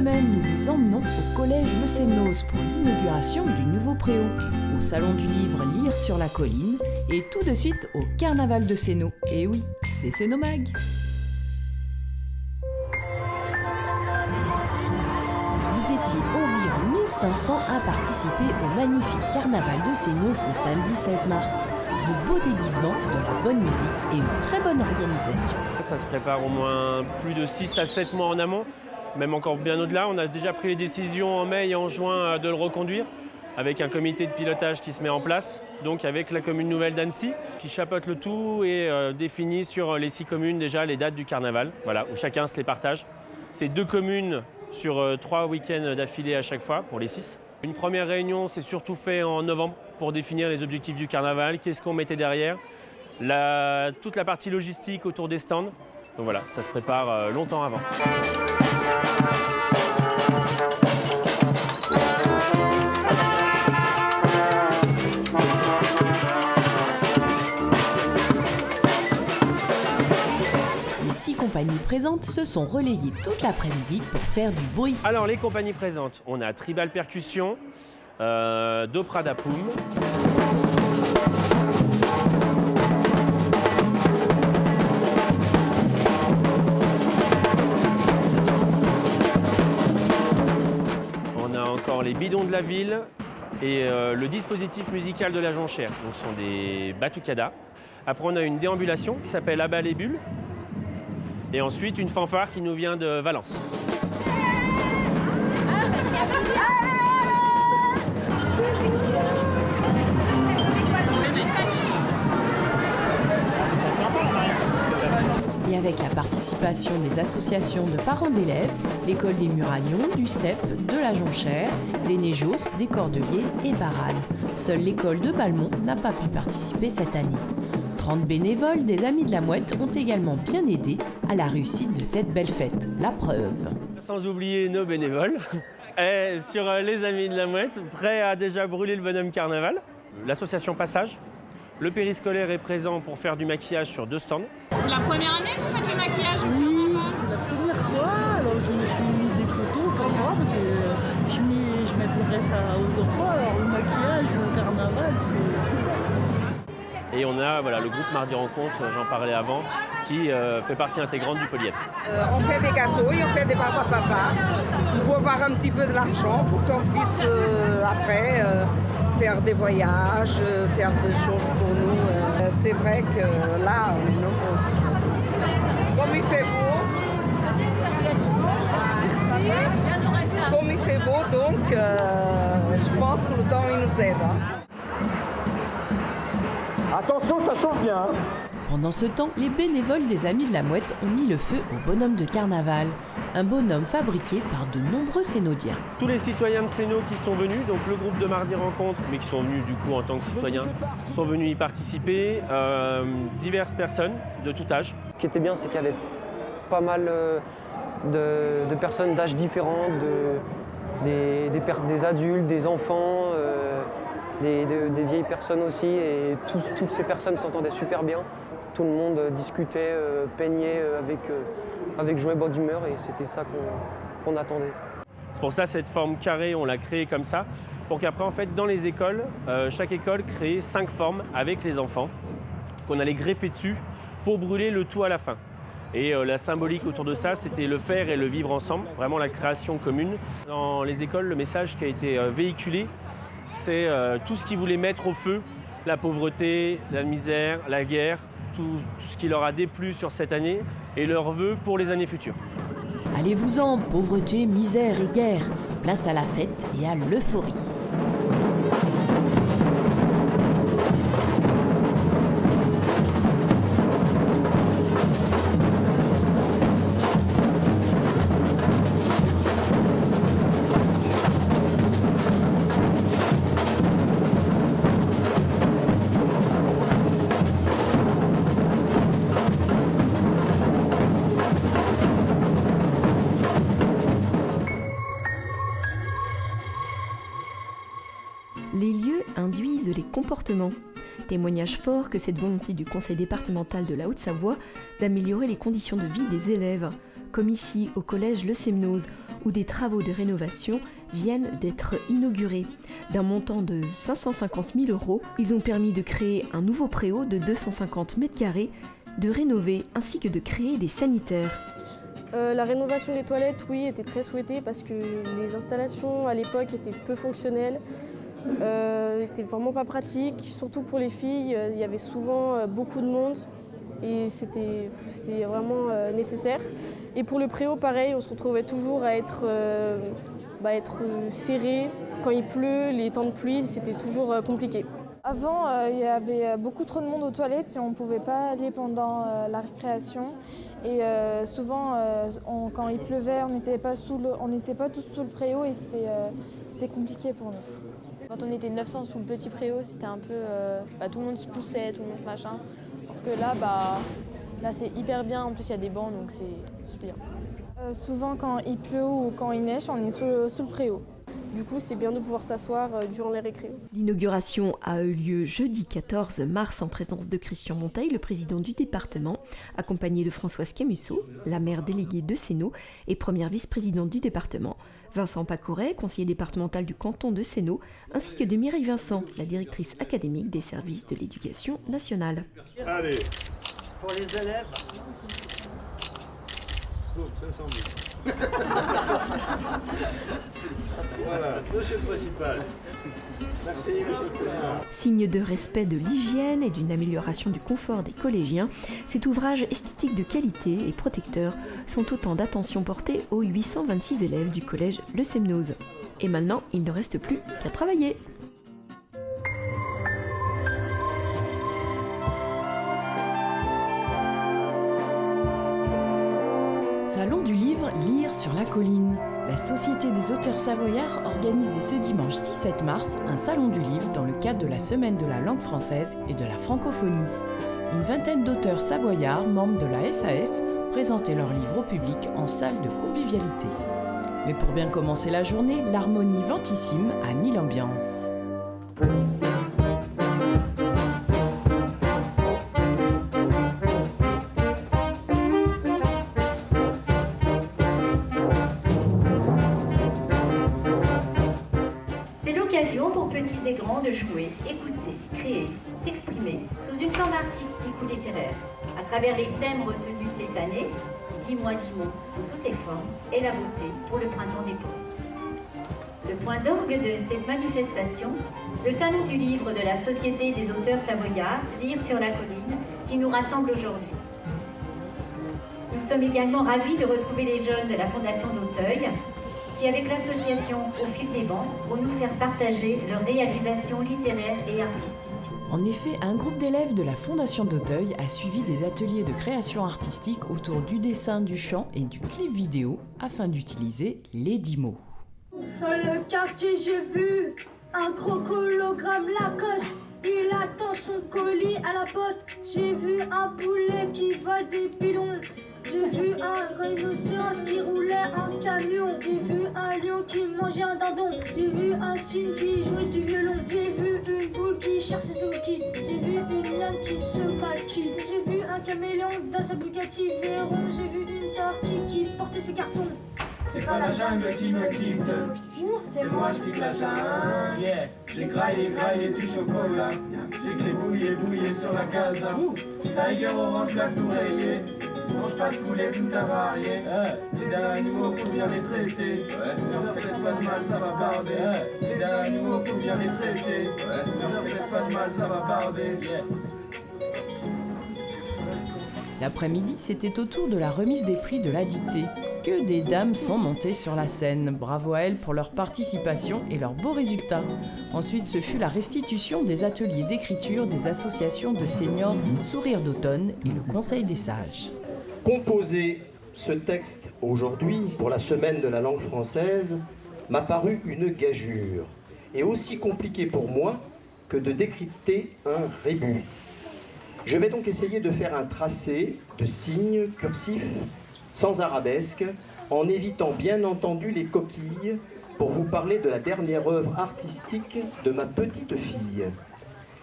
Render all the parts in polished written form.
semaine, nous vous emmenons au collège Le Semnoz pour l'inauguration du nouveau préau, au salon du livre Lire sur la colline et tout de suite au carnaval de Sénaux. Et oui, c'est Sénomag. Vous étiez environ 1500 à participer au magnifique carnaval de Sénaux ce samedi 16 mars. De beaux déguisements, de la bonne musique et une très bonne organisation. Ça se prépare au moins plus de 6 à 7 mois en amont, même encore bien au-delà. On a déjà pris les décisions en mai et en juin de le reconduire, avec un comité de pilotage qui se met en place, donc avec la commune nouvelle d'Annecy, qui chapeaute le tout et définit sur les 6 communes déjà les dates du carnaval, voilà, où chacun se les partage. C'est 2 communes sur 3 week-ends d'affilée à chaque fois, pour les 6. Une première réunion s'est surtout fait en novembre pour définir les objectifs du carnaval, qu'est-ce qu'on mettait derrière, toute la partie logistique autour des stands. Donc voilà, ça se prépare longtemps avant. Les 6 compagnies présentes se sont relayées toute l'après-midi pour faire du bruit. Alors les compagnies présentes, on a Tribal Percussion, Dopra Dapoum. On a encore les bidons de la ville et le dispositif musical de la Jonchère. Donc ce sont des batucadas. Après on a une déambulation qui s'appelle Abat les bulles. Et ensuite une fanfare qui nous vient de Valence. Et avec la participation des associations de parents d'élèves, l'école des Muraillons, du CEP, de la Jonchère, des Néjos, des Cordeliers et Barral. Seule l'école de Balmont n'a pas pu participer cette année. 30 bénévoles des Amis de la Mouette ont également bien aidé à la réussite de cette belle fête. La preuve. Sans oublier nos bénévoles. Et sur les Amis de la Mouette, prêts à déjà brûler le bonhomme carnaval. L'association Passage. Le périscolaire est présent pour faire du maquillage sur 2 stands. C'est la première année que vous faites du maquillage au Oui, carnaval? c'est la première fois. Alors je me suis mis des photos pour savoir parce que je m'intéresse aux enfants. Alors le maquillage au carnaval, c'est super. Et on a le groupe Mardi Rencontre, j'en parlais avant, qui fait partie intégrante du polyèdre. On fait des gâteaux et on fait des papa pour avoir un petit peu de l'argent pour qu'on puisse après faire des voyages, faire des choses pour nous. C'est vrai que là, on est nombreux. Comme il fait beau, comme il fait beau, donc je pense que le temps il nous aide. Attention, ça chauffe bien. Pendant ce temps, les bénévoles des Amis de la Mouette ont mis le feu au bonhomme de carnaval, un bonhomme fabriqué par de nombreux Sénaudiens. Tous les citoyens de Sénaux qui sont venus, donc le groupe de Mardi Rencontre, mais qui sont venus du coup en tant que citoyens, sont venus y participer, diverses personnes de tout âge. Ce qui était bien, c'est qu'il y avait pas mal de personnes d'âges différents, des adultes, des enfants, des vieilles personnes aussi, et toutes ces personnes s'entendaient super bien. Tout le monde discutait, peignait avec joie et bonne humeur, et c'était ça qu'on attendait. C'est pour ça cette forme carrée, on l'a créée comme ça, pour qu'après en fait dans les écoles, chaque école crée 5 formes avec les enfants, qu'on allait greffer dessus pour brûler le tout à la fin. Et la symbolique autour de ça, c'était le faire et le vivre ensemble, vraiment la création commune. Dans les écoles, le message qui a été véhiculé, c'est tout ce qu'ils voulaient mettre au feu, la pauvreté, la misère, la guerre, tout ce qui leur a déplu sur cette année et leurs vœux pour les années futures. Allez-vous-en, pauvreté, misère et guerre, place à la fête et à l'euphorie. Les lieux induisent les comportements. Témoignage fort que cette volonté du conseil départemental de la Haute-Savoie d'améliorer les conditions de vie des élèves, comme ici au collège Le Semnoz, où des travaux de rénovation viennent d'être inaugurés. D'un montant de 550 000 €, ils ont permis de créer un nouveau préau de 250 m², de rénover ainsi que de créer des sanitaires. La rénovation des toilettes, oui, était très souhaitée parce que les installations à l'époque étaient peu fonctionnelles, étaient vraiment pas pratiques, surtout pour les filles. Il y avait souvent beaucoup de monde et c'était vraiment nécessaire. Et pour le préau, pareil, on se retrouvait toujours à être serré. Quand il pleut, les temps de pluie, c'était toujours compliqué. Avant, il y avait beaucoup trop de monde aux toilettes et on ne pouvait pas aller pendant la récréation. Et souvent, quand il pleuvait, on n'était pas tous sous le préau et c'était compliqué pour nous. Quand on était 900 sous le petit préau, c'était un peu... tout le monde se poussait, tout le monde machin. Alors que là, c'est hyper bien. En plus, il y a des bancs, donc c'est bien. Souvent, quand il pleut ou quand il neige, on est sous le préau. Du coup, c'est bien de pouvoir s'asseoir durant les récréos. L'inauguration a eu lieu jeudi 14 mars en présence de Christian Monteil, le président du département, accompagné de Françoise Camusso, la maire déléguée de Sénaux et première vice-présidente du département, Vincent Pacouret, conseiller départemental du canton de Sénaux, ainsi que de Mireille Vincent, la directrice académique des services de l'éducation nationale. Allez, pour les élèves. boum, 500 000. Voilà, monsieur le principal. Merci, monsieur le président. Signe de respect de l'hygiène et d'une amélioration du confort des collégiens, cet ouvrage esthétique de qualité et protecteur sont autant d'attention portée aux 826 élèves du collège Le Semnoz. Et maintenant, il ne reste plus qu'à travailler. Salon du livre Lire sur la colline. La Société des auteurs savoyards organisait ce dimanche 17 mars un salon du livre dans le cadre de la Semaine de la langue française et de la francophonie. Une vingtaine d'auteurs savoyards, membres de la SAS, présentaient leurs livres au public en salle de convivialité. Mais pour bien commencer la journée, l'harmonie ventissime a mis l'ambiance. Pour petits et grands de jouer, écouter, créer, s'exprimer sous une forme artistique ou littéraire. À travers les thèmes retenus cette année, 10 mois, 10 mots sous toutes les formes et la beauté pour le printemps des poètes. Le point d'orgue de cette manifestation, le salon du livre de la Société des auteurs savoyards, Lire sur la colline, qui nous rassemble aujourd'hui. Nous sommes également ravis de retrouver les jeunes de la Fondation d'Auteuil, qui, avec l'association Au fil des bancs, vont nous faire partager leurs réalisations littéraires et artistiques. En effet, un groupe d'élèves de la Fondation d'Auteuil a suivi des ateliers de création artistique autour du dessin, du chant et du clip vidéo afin d'utiliser les 10 mots. Dans le quartier, j'ai vu un gros hologramme Lacoste. Il attend son colis à la poste. J'ai vu un poulet qui vole des pilons. J'ai vu un rhinocéros qui roulait en camion. J'ai vu un lion qui mangeait un dindon. J'ai vu un cygne qui jouait du violon. J'ai vu une boule qui cherche ses soucis. J'ai vu une liane qui se maquille. J'ai vu un caméléon dans sa Bugatti Veyron. J'ai vu une tortue qui portait ses cartons. C'est pas la jungle qui me quitte, c'est moi je quitte la jungle. Yeah. J'ai graillé du chocolat, j'ai gribouillé sur la casa. Tiger orange la tout rayée, mange pas de poulet tout avarié. Les animaux faut bien les traiter, ne faites pas de mal ça va barder. Les animaux faut bien les traiter, ne faites pas de mal ça va barder. L'après-midi, c'était au tour de la remise des prix de la dictée que des dames sont montées sur la scène. Bravo à elles pour leur participation et leurs beaux résultats. Ensuite, ce fut la restitution des ateliers d'écriture des associations de seniors Sourire d'automne et le Conseil des sages. Composer ce texte aujourd'hui pour la Semaine de la langue française m'a paru une gageure et aussi compliqué pour moi que de décrypter un rébut. Je vais donc essayer de faire un tracé de signes cursifs sans arabesque, en évitant bien entendu les coquilles pour vous parler de la dernière œuvre artistique de ma petite fille.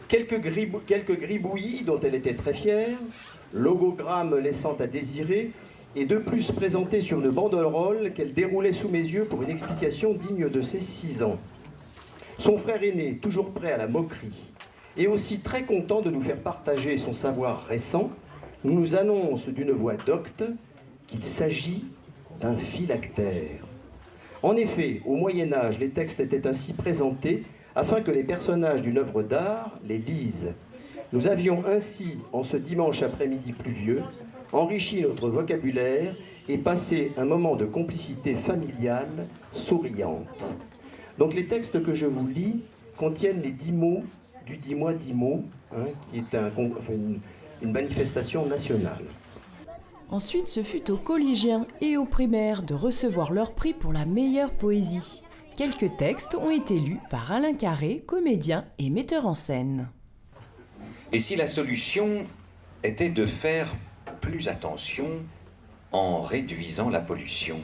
Quelques gribouillis dont elle était très fière, logogramme laissant à désirer, et de plus présentée sur une banderole qu'elle déroulait sous mes yeux pour une explication digne de ses 6 ans. Son frère aîné, toujours prêt à la moquerie, et aussi très content de nous faire partager son savoir récent, nous annonce d'une voix docte qu'il s'agit d'un phylactère. En effet, au Moyen-Âge, les textes étaient ainsi présentés afin que les personnages d'une œuvre d'art les lisent. Nous avions ainsi, en ce dimanche après-midi pluvieux, enrichi notre vocabulaire et passé un moment de complicité familiale souriante. Donc les textes que je vous lis contiennent les 10 mots du 10 mois 10 mots, qui est une manifestation nationale. Ensuite, ce fut aux collégiens et aux primaires de recevoir leur prix pour la meilleure poésie. Quelques textes ont été lus par Alain Carré, comédien et metteur en scène. Et si la solution était de faire plus attention en réduisant la pollution?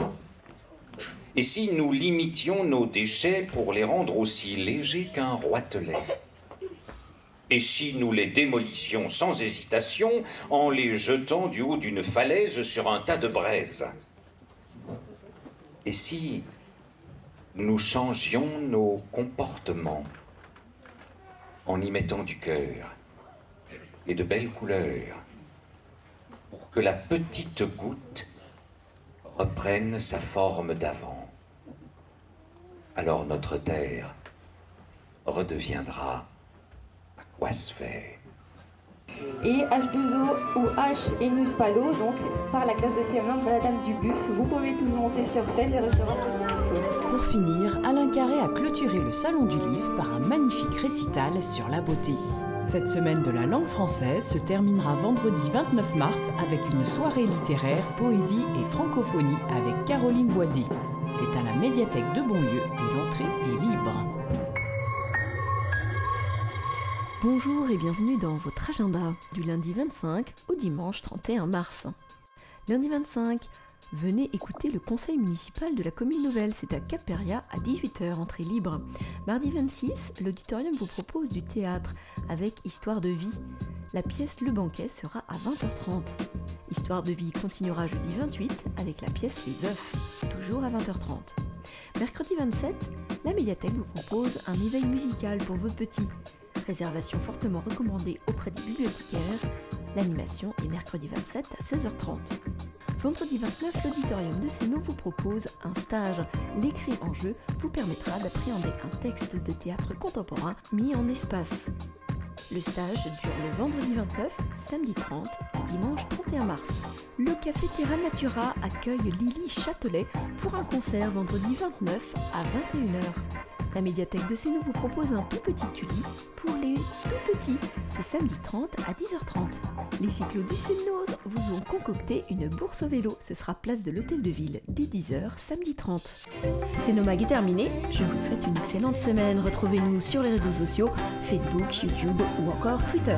Et si nous limitions nos déchets pour les rendre aussi légers qu'un roitelet? Et si nous les démolissions sans hésitation en les jetant du haut d'une falaise sur un tas de braises? Et si nous changions nos comportements en y mettant du cœur et de belles couleurs pour que la petite goutte reprenne sa forme d'avant? Alors notre terre redeviendra aquasphère. Et H2O ou H et Nus Palo, donc par la classe de CM1 Madame Dubuc. Vous pouvez tous monter sur scène et recevoir votre diplôme. Pour finir, Alain Carré a clôturé le Salon du Livre par un magnifique récital sur la beauté. Cette semaine de la langue française se terminera vendredi 29 mars avec une soirée littéraire, poésie et francophonie avec Caroline Boisdet. C'est à la médiathèque de Bonlieu et l'entrée est libre. Bonjour et bienvenue dans votre agenda du lundi 25 au dimanche 31 mars. Lundi 25, venez écouter le conseil municipal de la commune nouvelle, c'est à Cap-Péria à 18h, entrée libre. Mardi 26, l'auditorium vous propose du théâtre avec Histoire de vie. La pièce Le Banquet sera à 20h30. Histoire de vie continuera jeudi 28 avec la pièce Les Veufs, toujours à 20h30. Mercredi 27, la médiathèque vous propose un éveil musical pour vos petits. Réservation fortement recommandée auprès des bibliothécaires. L'animation est mercredi 27 à 16h30. Vendredi 29, l'auditorium de Sénaux vous propose un stage. L'écrit en jeu vous permettra d'appréhender un texte de théâtre contemporain mis en espace. Le stage dure le vendredi 29, samedi 30 et dimanche 31 mars. Le Café Terra Natura accueille Lily Châtelet pour un concert vendredi 29 à 21h. La médiathèque de Sénaux vous propose un tout petit tulipe pour les tout petits. C'est samedi 30 à 10h30. Les cyclos du Sud-Nose vous ont concocté une bourse au vélo. Ce sera place de l'Hôtel de Ville dès 10h samedi 30. Sénomag est terminé. Je vous souhaite une excellente semaine. Retrouvez-nous sur les réseaux sociaux, Facebook, YouTube ou encore Twitter.